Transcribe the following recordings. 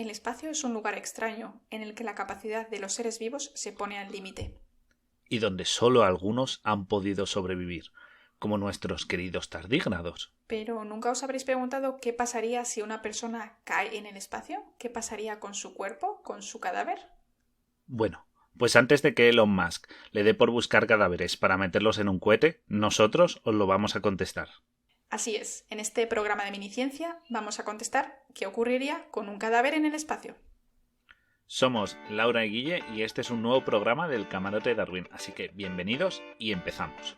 el espacio es un lugar extraño en el que la capacidad de los seres vivos se pone al límite. Y donde solo algunos han podido sobrevivir, como nuestros queridos tardígrados. Pero ¿nunca os habréis preguntado qué pasaría si una persona cae en el espacio? ¿Qué pasaría con su cuerpo, con su cadáver? Bueno, pues antes de que Elon Musk le dé por buscar cadáveres para meterlos en un cohete, nosotros os lo vamos a contestar. Así es, en este programa de Miniciencia vamos a contestar qué ocurriría con un cadáver en el espacio. Somos Laura y Guille y este es un nuevo programa del Camarote Darwin, así que bienvenidos y empezamos.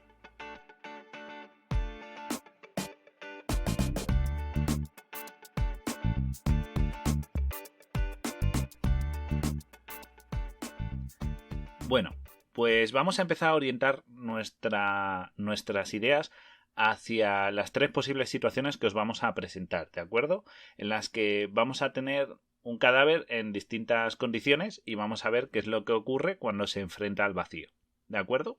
Bueno, pues vamos a empezar a orientar nuestras ideas hacia las tres posibles situaciones que os vamos a presentar, ¿de acuerdo? En las que vamos a tener un cadáver en distintas condiciones y vamos a ver qué es lo que ocurre cuando se enfrenta al vacío, ¿de acuerdo?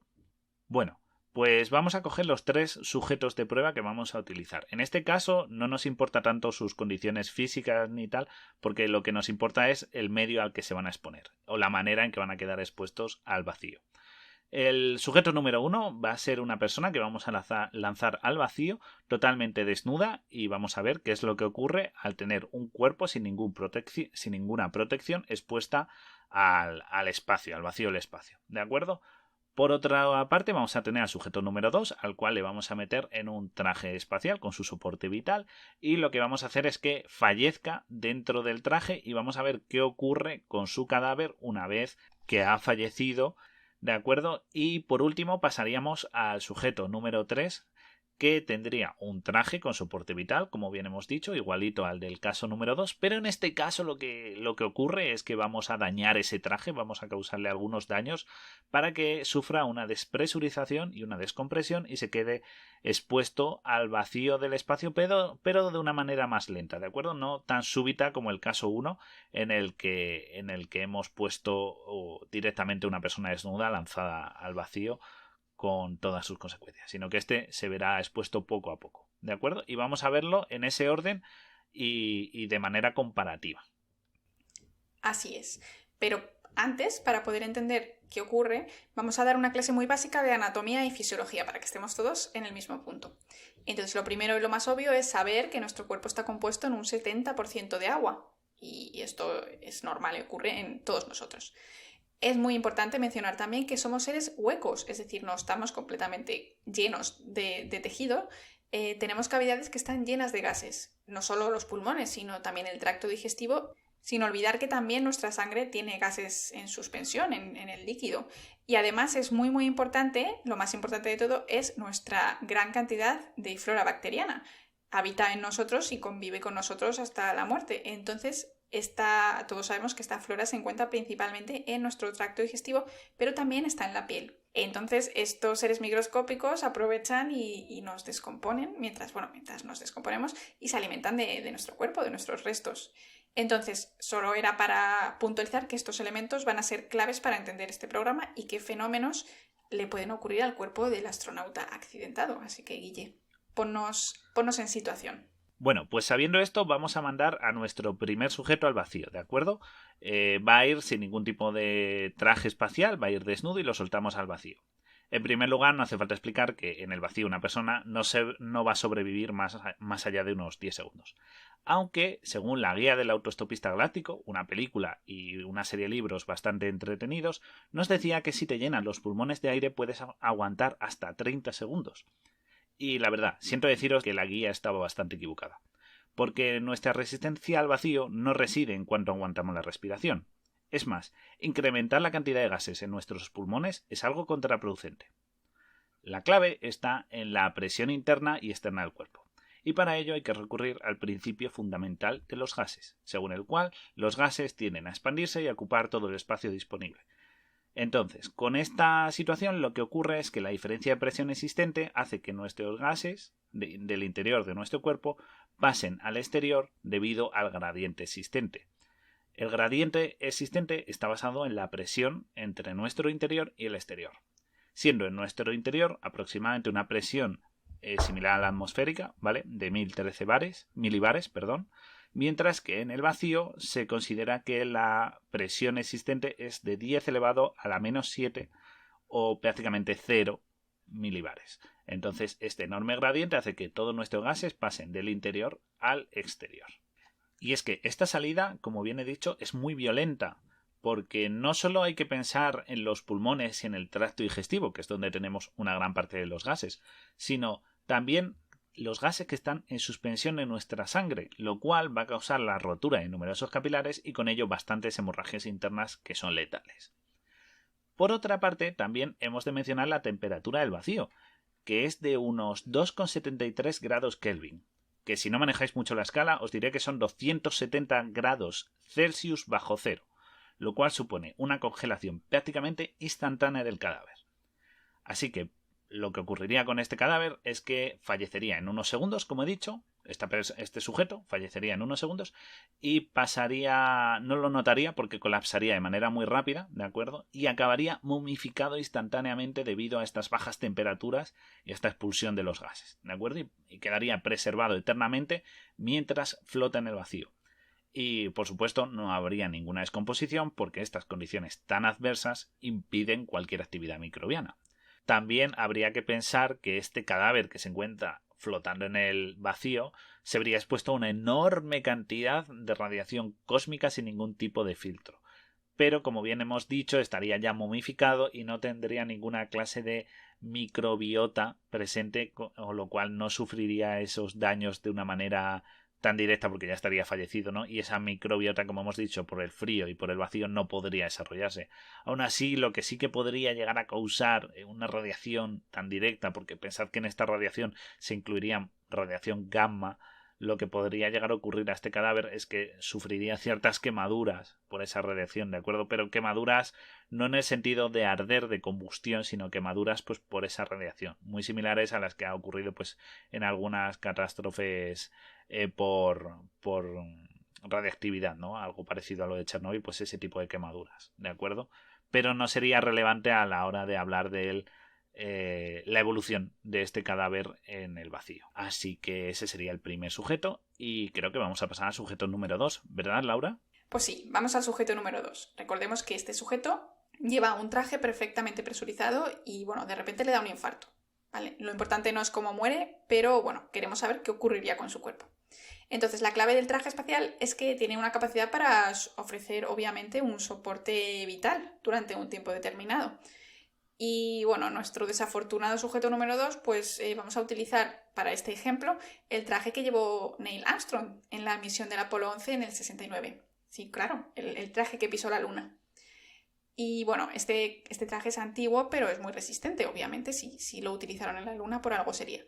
Bueno, pues vamos a coger los tres sujetos de prueba que vamos a utilizar. En este caso no nos importa tanto sus condiciones físicas ni tal, porque lo que nos importa es el medio al que se van a exponer o la manera en que van a quedar expuestos al vacío. El sujeto número 1 va a ser una persona que vamos a lanzar al vacío totalmente desnuda y vamos a ver qué es lo que ocurre al tener un cuerpo sin ninguna protección expuesta al espacio, al vacío del espacio. ¿De acuerdo? Por otra parte vamos a tener al sujeto número 2 al cual le vamos a meter en un traje espacial con su soporte vital y lo que vamos a hacer es que fallezca dentro del traje y vamos a ver qué ocurre con su cadáver una vez que ha fallecido. ¿De acuerdo? Y por último pasaríamos al sujeto número 3 que tendría un traje con soporte vital, como bien hemos dicho, igualito al del caso número 2, pero en este caso lo que ocurre es que vamos a dañar ese traje, vamos a causarle algunos daños para que sufra una despresurización y una descompresión y se quede expuesto al vacío del espacio, pero de una manera más lenta, ¿de acuerdo? No tan súbita como el caso 1 en el que hemos puesto directamente una persona desnuda lanzada al vacío con todas sus consecuencias, sino que este se verá expuesto poco a poco, ¿de acuerdo? Y vamos a verlo en ese orden y de manera comparativa. Así es. Pero antes, para poder entender qué ocurre, vamos a dar una clase muy básica de anatomía y fisiología para que estemos todos en el mismo punto. Entonces, lo primero y lo más obvio es saber que nuestro cuerpo está compuesto en un 70% de agua. Y esto es normal y ocurre en todos nosotros. Es muy importante mencionar también que somos seres huecos, es decir, no estamos completamente llenos de tejido, tenemos cavidades que están llenas de gases, no solo los pulmones, sino también el tracto digestivo, sin olvidar que también nuestra sangre tiene gases en suspensión, en el líquido. Y además es muy muy importante, lo más importante de todo, es nuestra gran cantidad de flora bacteriana. Habita en nosotros y convive con nosotros hasta la muerte. Entonces, todos sabemos que esta flora se encuentra principalmente en nuestro tracto digestivo, pero también está en la piel. Entonces, estos seres microscópicos aprovechan y nos descomponen mientras nos descomponemos y se alimentan de nuestro cuerpo, de nuestros restos. Entonces, solo era para puntualizar que estos elementos van a ser claves para entender este programa y qué fenómenos le pueden ocurrir al cuerpo del astronauta accidentado. Así que, Guille, ponnos en situación. Bueno, pues sabiendo esto vamos a mandar a nuestro primer sujeto al vacío, ¿de acuerdo? Va a ir sin ningún tipo de traje espacial, va a ir desnudo y lo soltamos al vacío. En primer lugar, no hace falta explicar que en el vacío una persona no va a sobrevivir más allá de unos 10 segundos. Aunque, según la guía del autoestopista galáctico, una película y una serie de libros bastante entretenidos, nos decía que si te llenan los pulmones de aire puedes aguantar hasta 30 segundos. Y la verdad, siento deciros que la guía estaba bastante equivocada, porque nuestra resistencia al vacío no reside en cuánto aguantamos la respiración. Es más, incrementar la cantidad de gases en nuestros pulmones es algo contraproducente. La clave está en la presión interna y externa del cuerpo, y para ello hay que recurrir al principio fundamental de los gases, según el cual los gases tienden a expandirse y a ocupar todo el espacio disponible. Entonces, con esta situación lo que ocurre es que la diferencia de presión existente hace que nuestros gases del interior de nuestro cuerpo pasen al exterior debido al gradiente existente. El gradiente existente está basado en la presión entre nuestro interior y el exterior, siendo en nuestro interior aproximadamente una presión similar a la atmosférica, ¿vale? De 1013 milibares, mientras que en el vacío se considera que la presión existente es de 10 elevado a la menos 7 o prácticamente 0 milibares. Entonces, este enorme gradiente hace que todos nuestros gases pasen del interior al exterior. Y es que esta salida, como bien he dicho, es muy violenta, porque no solo hay que pensar en los pulmones y en el tracto digestivo, que es donde tenemos una gran parte de los gases, sino también los gases que están en suspensión en nuestra sangre, lo cual va a causar la rotura de numerosos capilares y con ello bastantes hemorragias internas que son letales. Por otra parte, también hemos de mencionar la temperatura del vacío, que es de unos 2,73 grados Kelvin, que si no manejáis mucho la escala os diré que son 270 grados Celsius bajo cero, lo cual supone una congelación prácticamente instantánea del cadáver. Así que lo que ocurriría con este cadáver es que fallecería en unos segundos, como he dicho, este sujeto fallecería en unos segundos y pasaría, no lo notaría porque colapsaría de manera muy rápida, ¿de acuerdo? Y acabaría momificado instantáneamente debido a estas bajas temperaturas y a esta expulsión de los gases, ¿de acuerdo? Y quedaría preservado eternamente mientras flota en el vacío. Y, por supuesto, no habría ninguna descomposición porque estas condiciones tan adversas impiden cualquier actividad microbiana. También habría que pensar que este cadáver que se encuentra flotando en el vacío se habría expuesto a una enorme cantidad de radiación cósmica sin ningún tipo de filtro. Pero, como bien hemos dicho, estaría ya momificado y no tendría ninguna clase de microbiota presente, con lo cual no sufriría esos daños de una manera tan directa porque ya estaría fallecido, ¿no? Y esa microbiota, como hemos dicho, por el frío y por el vacío no podría desarrollarse. Aún así, lo que sí que podría llegar a causar una radiación tan directa, porque pensad que en esta radiación se incluiría radiación gamma, lo que podría llegar a ocurrir a este cadáver es que sufriría ciertas quemaduras por esa radiación, ¿de acuerdo? Pero quemaduras no en el sentido de arder, de combustión, sino quemaduras pues por esa radiación, muy similares a las que ha ocurrido pues en algunas catástrofes por radiactividad, ¿no? Algo parecido a lo de Chernobyl, pues ese tipo de quemaduras, ¿de acuerdo? Pero no sería relevante a la hora de hablar de la evolución de este cadáver en el vacío. Así que ese sería el primer sujeto y creo que vamos a pasar al sujeto número 2, ¿verdad, Laura? Pues sí, vamos al sujeto número 2. Recordemos que este sujeto lleva un traje perfectamente presurizado y, bueno, de repente le da un infarto, ¿vale? Lo importante no es cómo muere, pero, bueno, queremos saber qué ocurriría con su cuerpo. Entonces, la clave del traje espacial es que tiene una capacidad para ofrecer, obviamente, un soporte vital durante un tiempo determinado. Y bueno, nuestro desafortunado sujeto número 2, pues vamos a utilizar para este ejemplo el traje que llevó Neil Armstrong en la misión del Apolo 11 en el 69. Sí, claro, el traje que pisó la Luna. Y bueno, este traje es antiguo, pero es muy resistente, obviamente, si lo utilizaron en la Luna por algo sería.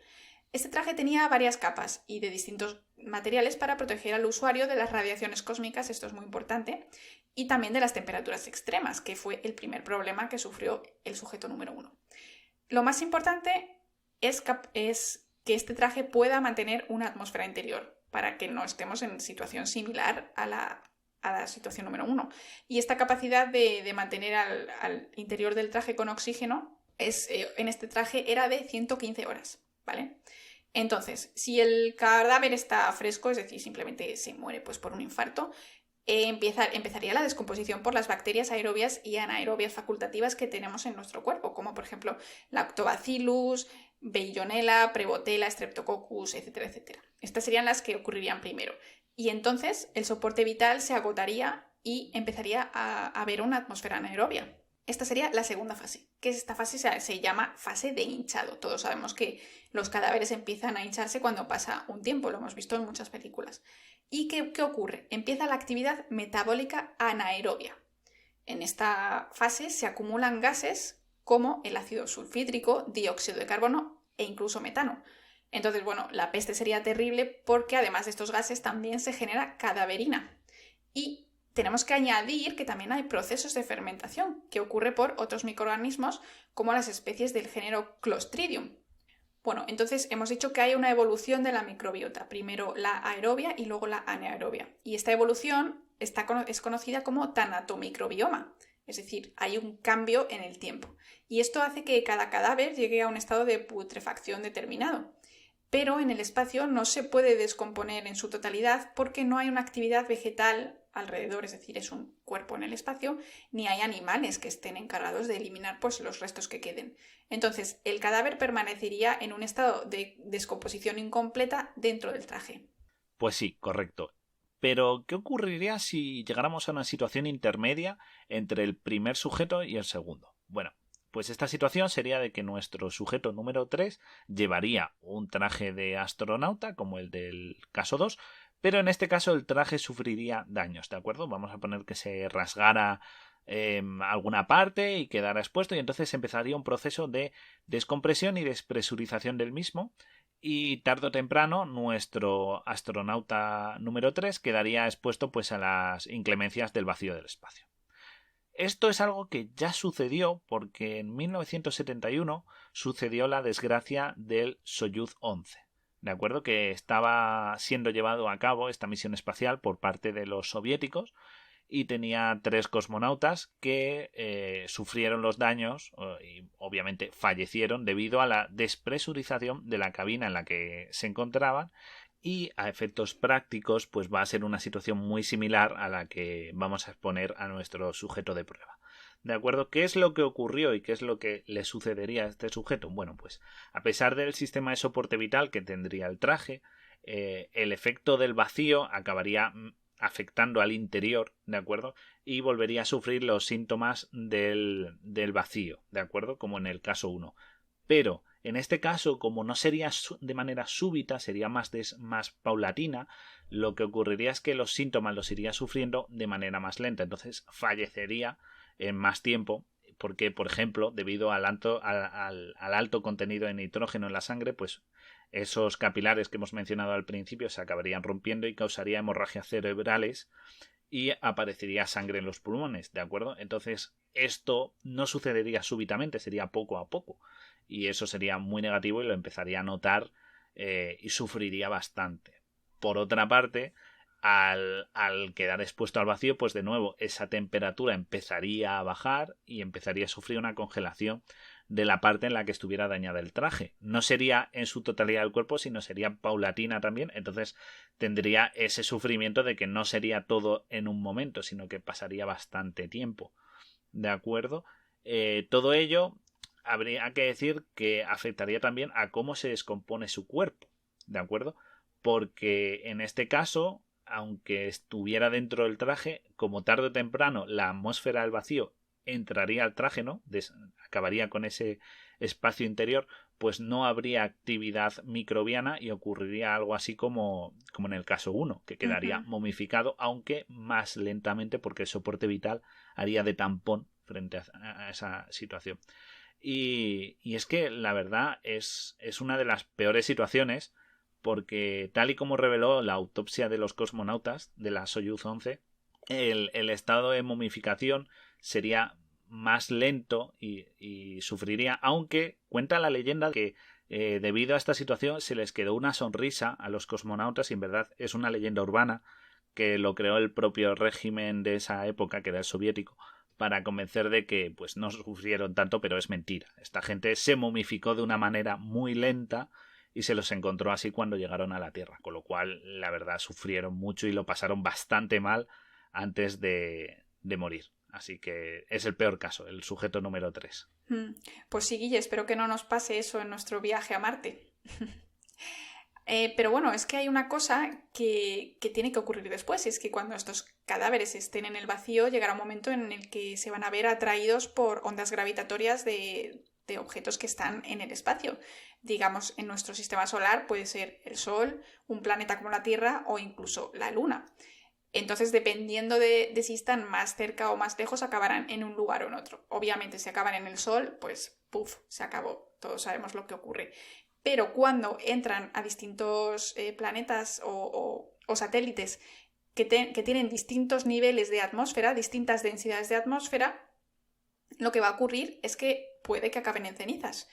Este traje tenía varias capas y de distintos materiales para proteger al usuario de las radiaciones cósmicas, esto es muy importante, y también de las temperaturas extremas, que fue el primer problema que sufrió el sujeto número 1. Lo más importante es que este traje pueda mantener una atmósfera interior, para que no estemos en situación similar a la situación número 1. Y esta capacidad de mantener al interior del traje con oxígeno en este traje era de 115 horas, ¿vale? Entonces, si el cadáver está fresco, es decir, simplemente se muere pues, por un infarto, empezaría la descomposición por las bacterias aerobias y anaerobias facultativas que tenemos en nuestro cuerpo, como por ejemplo Lactobacillus, Veillonella, Prevotella, Streptococcus, etcétera, etcétera. Estas serían las que ocurrirían primero. Y entonces el soporte vital se agotaría y empezaría a haber una atmósfera anaerobia. Esta sería la segunda fase, que esta fase se llama fase de hinchado. Todos sabemos que los cadáveres empiezan a hincharse cuando pasa un tiempo, lo hemos visto en muchas películas. ¿Y qué ocurre? Empieza la actividad metabólica anaerobia. En esta fase se acumulan gases como el ácido sulfídrico, dióxido de carbono e incluso metano. Entonces, bueno, la peste sería terrible porque además de estos gases también se genera cadaverina. Y tenemos que añadir que también hay procesos de fermentación que ocurre por otros microorganismos como las especies del género Clostridium. Bueno, entonces hemos dicho que hay una evolución de la microbiota, primero la aerobia y luego la anaerobia. Y esta evolución es conocida como tanatomicrobioma, es decir, hay un cambio en el tiempo. Y esto hace que cada cadáver llegue a un estado de putrefacción determinado. pero en el espacio no se puede descomponer en su totalidad porque no hay una actividad vegetal alrededor, es decir, es un cuerpo en el espacio, ni hay animales que estén encargados de eliminar pues, los restos que queden. Entonces, el cadáver permanecería en un estado de descomposición incompleta dentro del traje. Pues sí, correcto. Pero, ¿qué ocurriría si llegáramos a una situación intermedia entre el primer sujeto y el segundo? Bueno, pues esta situación sería de que nuestro sujeto número 3 llevaría un traje de astronauta, como el del caso 2, pero en este caso el traje sufriría daños, ¿de acuerdo? Vamos a poner que se rasgara alguna parte y quedara expuesto, y entonces empezaría un proceso de descompresión y despresurización del mismo. Y tarde o temprano nuestro astronauta número 3 quedaría expuesto pues a las inclemencias del vacío del espacio. Esto es algo que ya sucedió porque en 1971 sucedió la desgracia del Soyuz 11. ¿De acuerdo? Que estaba siendo llevado a cabo esta misión espacial por parte de los soviéticos y tenía 3 cosmonautas que sufrieron los daños y obviamente fallecieron debido a la despresurización de la cabina en la que se encontraban, y a efectos prácticos pues va a ser una situación muy similar a la que vamos a exponer a nuestro sujeto de prueba. ¿De acuerdo? ¿Qué es lo que ocurrió y qué es lo que le sucedería a este sujeto? Bueno, pues a pesar del sistema de soporte vital que tendría el traje, el efecto del vacío acabaría afectando al interior, ¿de acuerdo? Y volvería a sufrir los síntomas del vacío, ¿de acuerdo? Como en el caso 1. Pero en este caso, como no sería de manera súbita, sería más paulatina, lo que ocurriría es que los síntomas los iría sufriendo de manera más lenta. Entonces fallecería en más tiempo porque, por ejemplo, debido al alto contenido de nitrógeno en la sangre, pues esos capilares que hemos mencionado al principio se acabarían rompiendo y causaría hemorragias cerebrales y aparecería sangre en los pulmones, ¿de acuerdo? Entonces esto no sucedería súbitamente, sería poco a poco, y eso sería muy negativo y lo empezaría a notar y sufriría bastante. Por otra parte, al quedar expuesto al vacío, pues de nuevo esa temperatura empezaría a bajar y empezaría a sufrir una congelación de la parte en la que estuviera dañada el traje. No sería en su totalidad el cuerpo, sino sería paulatina también. Entonces tendría ese sufrimiento de que no sería todo en un momento, sino que pasaría bastante tiempo. ¿De acuerdo? Todo ello habría que decir que afectaría también a cómo se descompone su cuerpo. ¿De acuerdo? Porque en este caso, aunque estuviera dentro del traje, como tarde o temprano la atmósfera del vacío entraría al traje, ¿no? Acabaría con ese espacio interior, pues no habría actividad microbiana y ocurriría algo así como en el caso 1, que quedaría momificado, aunque más lentamente porque el soporte vital haría de tampón frente a esa situación. Y es que la verdad es una de las peores situaciones porque tal y como reveló la autopsia de los cosmonautas de la Soyuz 11, el estado de momificación sería más lento y sufriría, aunque cuenta la leyenda que debido a esta situación se les quedó una sonrisa a los cosmonautas, y en verdad es una leyenda urbana que lo creó el propio régimen de esa época, que era el soviético, para convencer de que pues no sufrieron tanto, pero es mentira. Esta gente se momificó de una manera muy lenta y se los encontró así cuando llegaron a la Tierra, con lo cual la verdad sufrieron mucho y lo pasaron bastante mal antes de morir. Así que es el peor caso, el sujeto número 3. Pues sí, Guille, espero que no nos pase eso en nuestro viaje a Marte. Pero bueno, es que hay una cosa que tiene que ocurrir después, y es que cuando estos cadáveres estén en el vacío, llegará un momento en el que se van a ver atraídos por ondas gravitatorias de objetos que están en el espacio. Digamos, en nuestro sistema solar puede ser el Sol, un planeta como la Tierra o incluso la Luna. Entonces, dependiendo de si están más cerca o más lejos, acabarán en un lugar o en otro. Obviamente, si acaban en el Sol, pues ¡puf! Se acabó. Todos sabemos lo que ocurre. Pero cuando entran a distintos planetas o satélites que tienen distintos niveles de atmósfera, distintas densidades de atmósfera, lo que va a ocurrir es que puede que acaben en cenizas.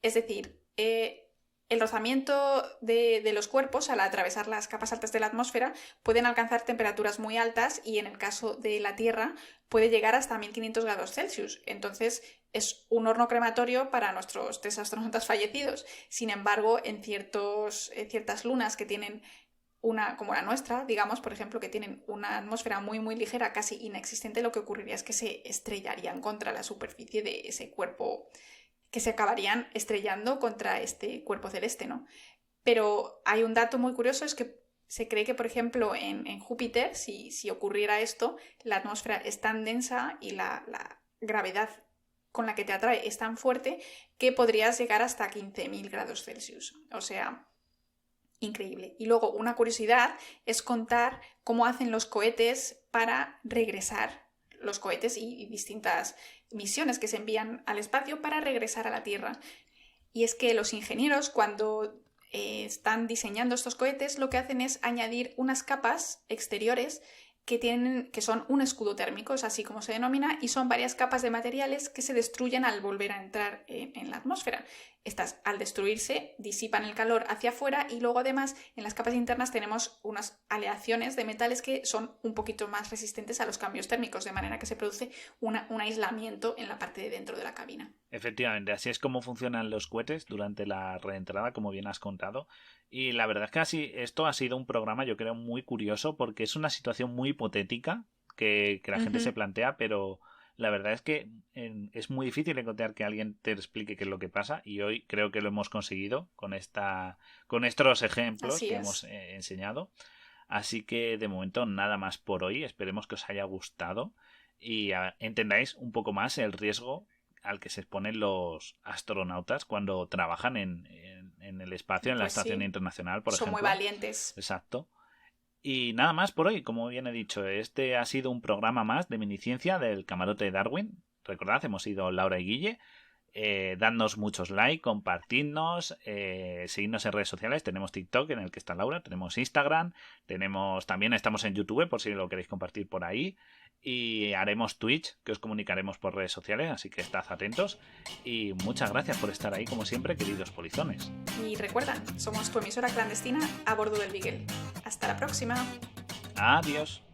Es decir, el rozamiento de los cuerpos al atravesar las capas altas de la atmósfera pueden alcanzar temperaturas muy altas y en el caso de la Tierra puede llegar hasta 1500 grados Celsius. Entonces es un horno crematorio para nuestros 3 astronautas fallecidos. Sin embargo, en ciertas lunas que tienen como la nuestra, digamos, por ejemplo, que tienen una atmósfera muy, muy ligera, casi inexistente, lo que ocurriría es que se estrellarían contra la superficie de ese cuerpo, que se acabarían estrellando contra este cuerpo celeste, ¿no? Pero hay un dato muy curioso, es que se cree que, por ejemplo, en Júpiter, si ocurriera esto, la atmósfera es tan densa y la gravedad con la que te atrae es tan fuerte que podrías llegar hasta 15.000 grados Celsius. O sea, increíble. Y luego, una curiosidad es contar cómo hacen los cohetes para regresar, los cohetes y distintas misiones que se envían al espacio para regresar a la Tierra. Y es que los ingenieros, cuando están diseñando estos cohetes, lo que hacen es añadir unas capas exteriores que son un escudo térmico, es así como se denomina, y son varias capas de materiales que se destruyen al volver a entrar en la atmósfera. Estas, al destruirse, disipan el calor hacia afuera y luego además en las capas internas tenemos unas aleaciones de metales que son un poquito más resistentes a los cambios térmicos, de manera que se produce un aislamiento en la parte de dentro de la cabina. Efectivamente, así es como funcionan los cohetes durante la reentrada, como bien has contado. Y la verdad es que esto ha sido un programa, yo creo, muy curioso, porque es una situación muy hipotética que la gente se plantea, pero la verdad es que es muy difícil encontrar que alguien te explique qué es lo que pasa, y hoy creo que lo hemos conseguido con estos ejemplos que hemos enseñado. Así que de momento nada más por hoy. Esperemos que os haya gustado y entendáis un poco más el riesgo al que se exponen los astronautas cuando trabajan en el espacio, en la Estación Internacional, por ejemplo. Son muy valientes. Exacto. Y nada más por hoy, como bien he dicho. Este ha sido un programa más de Miniciencia del Camarote de Darwin. Recordad, hemos sido Laura y Guille. Dadnos muchos likes, compartidnos, seguidnos en redes sociales. Tenemos TikTok, en el que está Laura, tenemos Instagram, también estamos en YouTube, por si lo queréis compartir por ahí, y haremos Twitch, que os comunicaremos por redes sociales, así que estad atentos. Y muchas gracias por estar ahí, como siempre, queridos polizones. Y recuerda, somos tu emisora clandestina a bordo del Beagle. Hasta la próxima. Adiós.